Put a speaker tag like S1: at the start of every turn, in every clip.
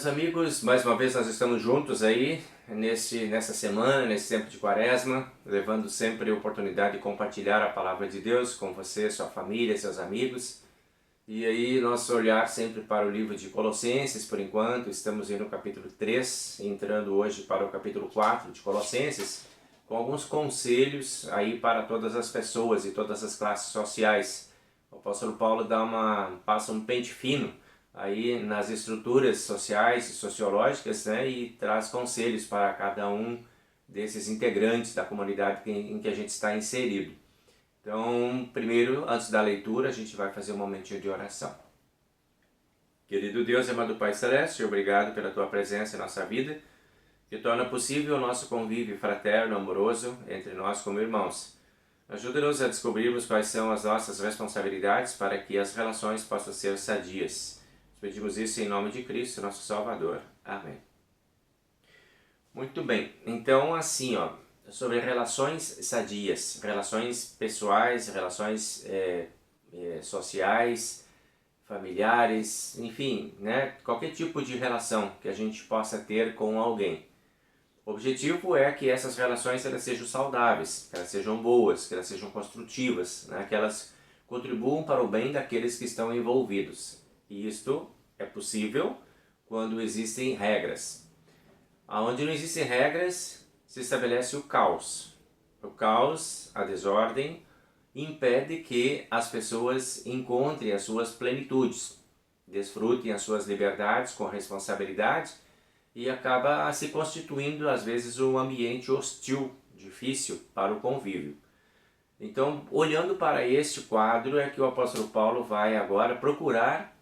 S1: meus amigos, mais uma vez nós estamos juntos aí nessa semana, nesse tempo de quaresma, levando sempre a oportunidade de compartilhar a palavra de Deus com você, sua família, seus amigos. E aí nosso olhar sempre para o livro de Colossenses, por enquanto, estamos aí no capítulo 3, entrando hoje para o capítulo 4 de Colossenses, com alguns conselhos aí para todas as pessoas e todas as classes sociais. O apóstolo Paulo passa um pente fino aí nas estruturas sociais e sociológicas, né, e traz conselhos para cada um desses integrantes da comunidade em que a gente está inserido. Então, primeiro, antes da leitura, a gente vai fazer um momentinho de oração. Querido Deus, amado Pai Celeste, obrigado pela Tua presença em nossa vida, que torna possível o nosso convívio fraterno, amoroso, entre nós como irmãos. Ajuda-nos a descobrirmos quais são as nossas responsabilidades para que as relações possam ser sadias. Pedimos isso em nome de Cristo, nosso Salvador. Amém. Muito bem, então assim, sobre relações sadias, relações pessoais, relações sociais, familiares, enfim, né, qualquer tipo de relação que a gente possa ter com alguém. O objetivo é que essas relações elas sejam saudáveis, que elas sejam boas, que elas sejam construtivas, né, que elas contribuam para o bem daqueles que estão envolvidos. E isto é possível quando existem regras. Onde não existem regras, se estabelece o caos. O caos, a desordem, impede que as pessoas encontrem as suas plenitudes, desfrutem as suas liberdades com responsabilidade e acaba se constituindo, às vezes, um ambiente hostil, difícil para o convívio. Então, olhando para este quadro, é que o apóstolo Paulo vai agora procurar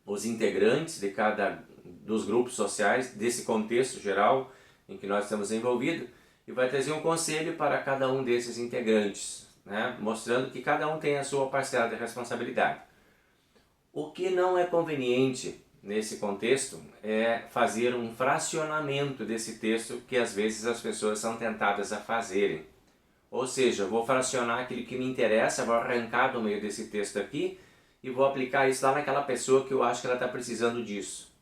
S1: os integrantes de cada dos grupos sociais, desse contexto geral em que nós estamos envolvidos, e vai trazer um conselho para cada um desses integrantes, né? Mostrando que cada um tem a sua parcela de responsabilidade. O que não é conveniente nesse contexto é fazer um fracionamento desse texto que às vezes as pessoas são tentadas a fazerem. Ou seja, eu vou fracionar aquilo que me interessa, vou arrancar do meio desse texto aqui e vou aplicar isso lá naquela pessoa que eu acho que ela está precisando disso.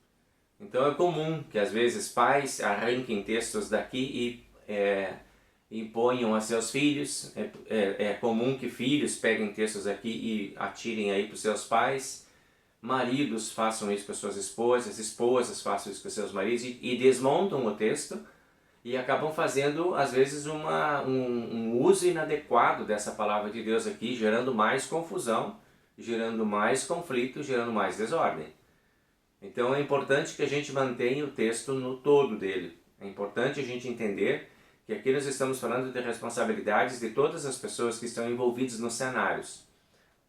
S1: Então é comum que às vezes pais arranquem textos daqui e imponham a seus filhos. É comum que filhos peguem textos aqui e atirem aí para os seus pais. Maridos façam isso com as suas esposas, esposas façam isso com os seus maridos e desmontam o texto e acabam fazendo às vezes um uso inadequado dessa palavra de Deus aqui, gerando mais confusão, gerando mais conflito, gerando mais desordem. Então é importante que a gente mantenha o texto no todo dele. É importante a gente entender que aqui nós estamos falando de responsabilidades de todas as pessoas que estão envolvidas nos cenários.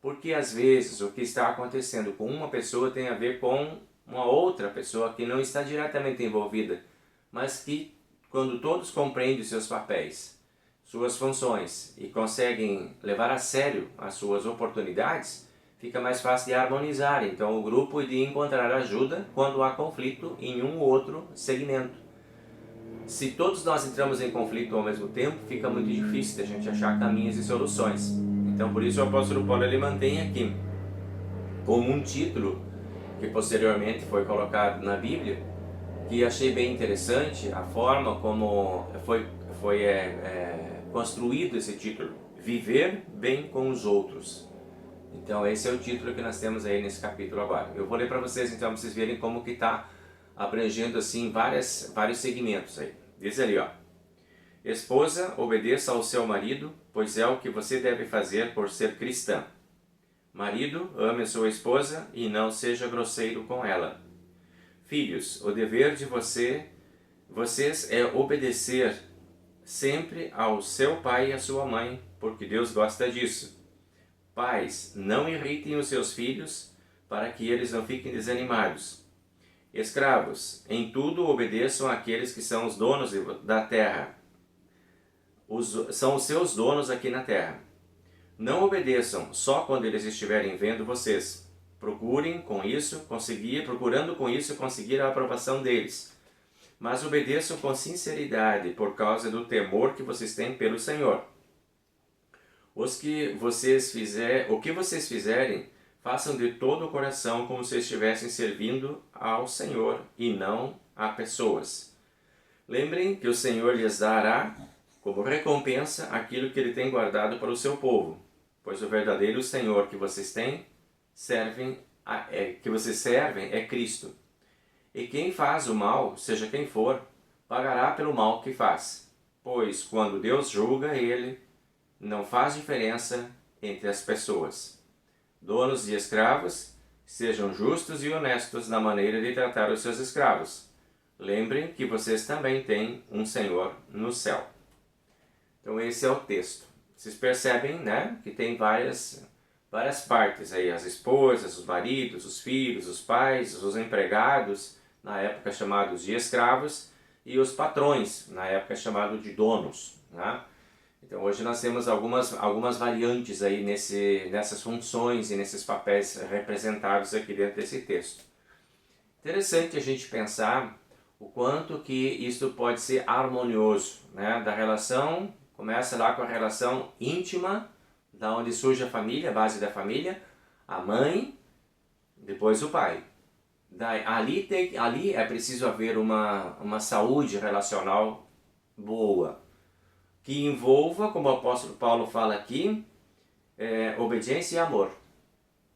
S1: Porque às vezes o que está acontecendo com uma pessoa tem a ver com uma outra pessoa que não está diretamente envolvida, mas que quando todos compreendem seus papéis, suas funções e conseguem levar a sério as suas oportunidades, fica mais fácil de harmonizar, então, o grupo e de encontrar ajuda quando há conflito em um ou outro segmento. Se todos nós entramos em conflito ao mesmo tempo, fica muito difícil de a gente achar caminhos e soluções. Então, por isso o apóstolo Paulo ele mantém aqui, como um título que posteriormente foi colocado na Bíblia, que achei bem interessante a forma como foi construído esse título: Viver bem com os outros. Então esse é o título que nós temos aí nesse capítulo agora. Eu vou ler para vocês então, para vocês verem como que está abrangendo assim vários segmentos aí. Diz ali, Esposa, obedeça ao seu marido, pois é o que você deve fazer por ser cristã. Marido, ame a sua esposa e não seja grosseiro com ela. Filhos, o dever de vocês é obedecer sempre ao seu pai e à sua mãe, porque Deus gosta disso. Pais, não irritem os seus filhos, para que eles não fiquem desanimados. Escravos, em tudo obedeçam àqueles que são os donos da terra. São os seus donos aqui na terra. Não obedeçam só quando eles estiverem vendo vocês. Procurando com isso conseguir a aprovação deles. Mas obedeçam com sinceridade, por causa do temor que vocês têm pelo Senhor. O que vocês fizerem, façam de todo o coração como se estivessem servindo ao Senhor e não a pessoas. Lembrem que o Senhor lhes dará como recompensa aquilo que Ele tem guardado para o seu povo, pois o verdadeiro Senhor que vocês servem é Cristo. E quem faz o mal, seja quem for, pagará pelo mal que faz, pois quando Deus julga, Ele não faz diferença entre as pessoas. Donos e escravos, sejam justos e honestos na maneira de tratar os seus escravos. Lembrem que vocês também têm um Senhor no céu. Então esse é o texto. Vocês percebem, né, que tem várias partes aí. As esposas, os maridos, os filhos, os pais, os empregados, na época chamados de escravos, e os patrões, na época chamados de donos, né? Então hoje nós temos algumas variantes aí nessas funções e nesses papéis representados aqui dentro desse texto. Interessante a gente pensar o quanto que isso pode ser harmonioso, né? Da relação, começa lá com a relação íntima, da onde surge a família, a base da família, a mãe, depois o pai. Ali é preciso haver uma saúde relacional boa, que envolva, como o apóstolo Paulo fala aqui, obediência e amor.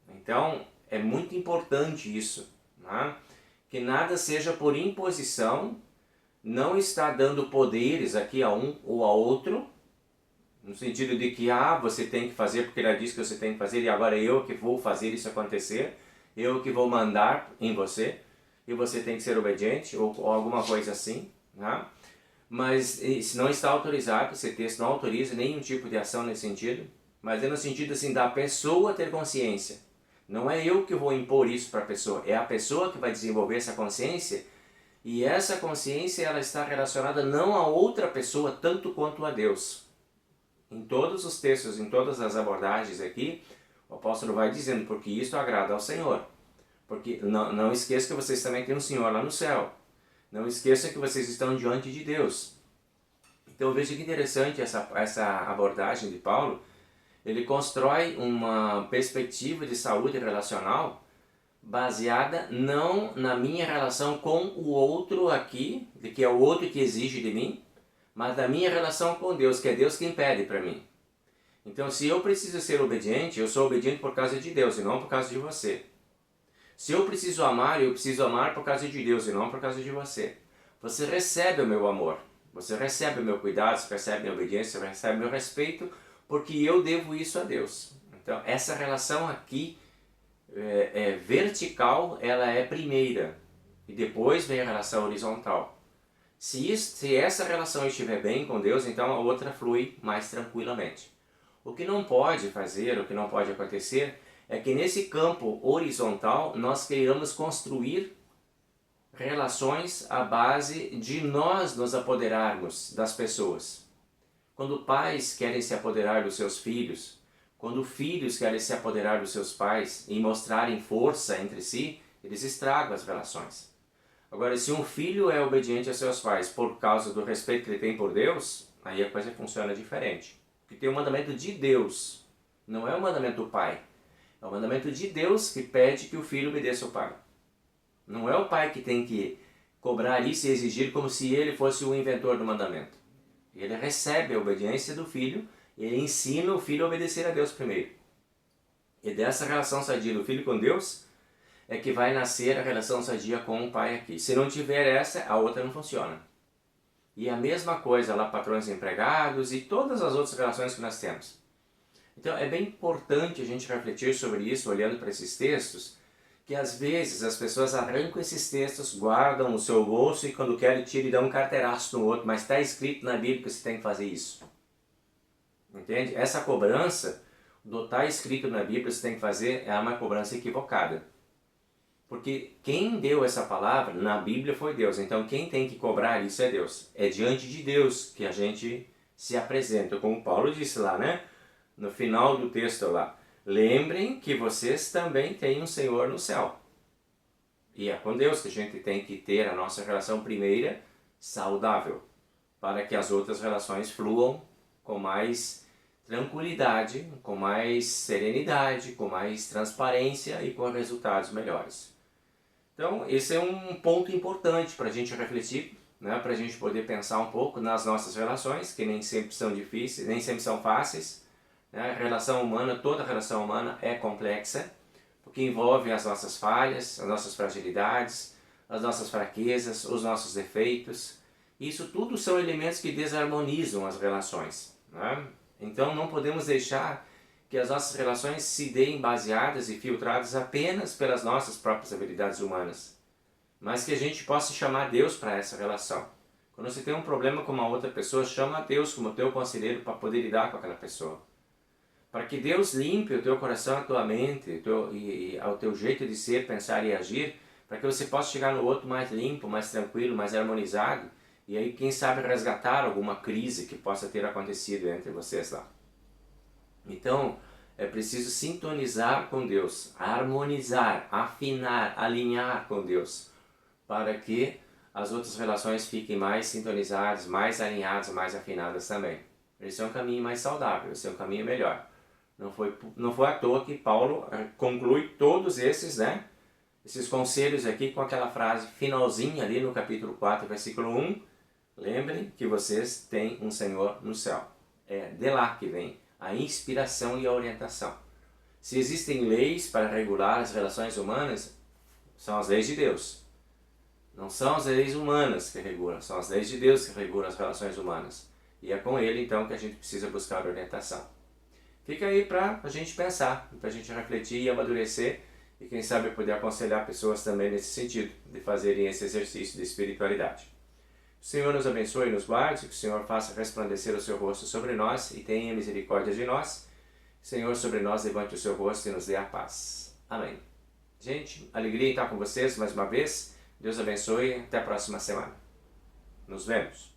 S1: Então, é muito importante isso, né? Que nada seja por imposição, não está dando poderes aqui a um ou a outro, no sentido de que, você tem que fazer porque ela disse que você tem que fazer e agora eu que vou fazer isso acontecer, eu que vou mandar em você, e você tem que ser obediente, ou alguma coisa assim, né? Mas isso não está autorizado, esse texto não autoriza nenhum tipo de ação nesse sentido, mas é no sentido assim da pessoa ter consciência. Não é eu que vou impor isso para a pessoa, é a pessoa que vai desenvolver essa consciência, e essa consciência ela está relacionada não a outra pessoa tanto quanto a Deus. Em todos os textos, em todas as abordagens aqui, o apóstolo vai dizendo, porque isso agrada ao Senhor. Porque não esqueça que vocês também têm um Senhor lá no céu. Não esqueça que vocês estão diante de Deus. Então veja que interessante essa abordagem de Paulo. Ele constrói uma perspectiva de saúde relacional baseada não na minha relação com o outro aqui, de que é o outro que exige de mim, mas da minha relação com Deus, que é Deus quem pede para mim. Então se eu preciso ser obediente, eu sou obediente por causa de Deus e não por causa de você. Se eu preciso amar, eu preciso amar por causa de Deus e não por causa de você. Você recebe o meu amor, você recebe o meu cuidado, você recebe a minha obediência, você recebe o meu respeito, porque eu devo isso a Deus. Então, essa relação aqui vertical, ela é primeira, e depois vem a relação horizontal. Se essa relação estiver bem com Deus, então a outra flui mais tranquilamente. O que não pode fazer, o que não pode acontecer, é que nesse campo horizontal nós queiramos construir relações à base de nós nos apoderarmos das pessoas. Quando pais querem se apoderar dos seus filhos, quando filhos querem se apoderar dos seus pais e mostrarem força entre si, eles estragam as relações. Agora, se um filho é obediente a seus pais por causa do respeito que ele tem por Deus, aí a coisa funciona diferente. Porque tem o mandamento de Deus, não é o mandamento do pai. É o mandamento de Deus que pede que o filho obedeça ao pai. Não é o pai que tem que cobrar isso e exigir como se ele fosse o inventor do mandamento. Ele recebe a obediência do filho e ele ensina o filho a obedecer a Deus primeiro. E dessa relação sadia do filho com Deus é que vai nascer a relação sadia com o pai aqui. Se não tiver essa, a outra não funciona. E a mesma coisa lá, patrões e empregados e todas as outras relações que nós temos. Então é bem importante a gente refletir sobre isso, olhando para esses textos, que às vezes as pessoas arrancam esses textos, guardam no seu bolso e quando querem tiram e dão um carteiraço no outro, mas está escrito na Bíblia que você tem que fazer isso. Entende? Essa cobrança, do está escrito na Bíblia que você tem que fazer, é uma cobrança equivocada. Porque quem deu essa palavra na Bíblia foi Deus, então quem tem que cobrar isso é Deus. É diante de Deus que a gente se apresenta, como Paulo disse lá, né? No final do texto lá, lembrem que vocês também têm um Senhor no céu. E é com Deus que a gente tem que ter a nossa relação primeira saudável, para que as outras relações fluam com mais tranquilidade, com mais serenidade, com mais transparência e com resultados melhores. Então, esse é um ponto importante para a gente refletir, né? Para a gente poder pensar um pouco nas nossas relações, que nem sempre são difíceis, nem sempre são fáceis. Né? A relação humana, toda relação humana é complexa, porque envolve as nossas falhas, as nossas fragilidades, as nossas fraquezas, os nossos defeitos. Isso tudo são elementos que desarmonizam as relações. Né? Então não podemos deixar que as nossas relações se deem baseadas e filtradas apenas pelas nossas próprias habilidades humanas, mas que a gente possa chamar Deus para essa relação. Quando você tem um problema com uma outra pessoa, chama Deus como teu conselheiro para poder lidar com aquela pessoa. Para que Deus limpe o teu coração, a tua mente, e ao teu jeito de ser, pensar e agir, para que você possa chegar no outro mais limpo, mais tranquilo, mais harmonizado, e aí quem sabe resgatar alguma crise que possa ter acontecido entre vocês lá. Então, é preciso sintonizar com Deus, harmonizar, afinar, alinhar com Deus, para que as outras relações fiquem mais sintonizadas, mais alinhadas, mais afinadas também. Esse é um caminho mais saudável, esse é um caminho melhor. Não foi à toa que Paulo conclui todos esses, né, esses conselhos aqui com aquela frase finalzinha ali no capítulo 4, versículo 1. Lembrem que vocês têm um Senhor no céu. É de lá que vem a inspiração e a orientação. Se existem leis para regular as relações humanas, são as leis de Deus. Não são as leis humanas que regulam, são as leis de Deus que regulam as relações humanas. E é com Ele, então, que a gente precisa buscar orientação. Fica aí para a gente pensar, para a gente refletir e amadurecer, e quem sabe poder aconselhar pessoas também nesse sentido, de fazerem esse exercício de espiritualidade. O Senhor nos abençoe e nos guarde, que o Senhor faça resplandecer o seu rosto sobre nós e tenha misericórdia de nós. Senhor, sobre nós levante o seu rosto e nos dê a paz. Amém. Gente, alegria em estar com vocês mais uma vez. Deus abençoe e até a próxima semana. Nos vemos.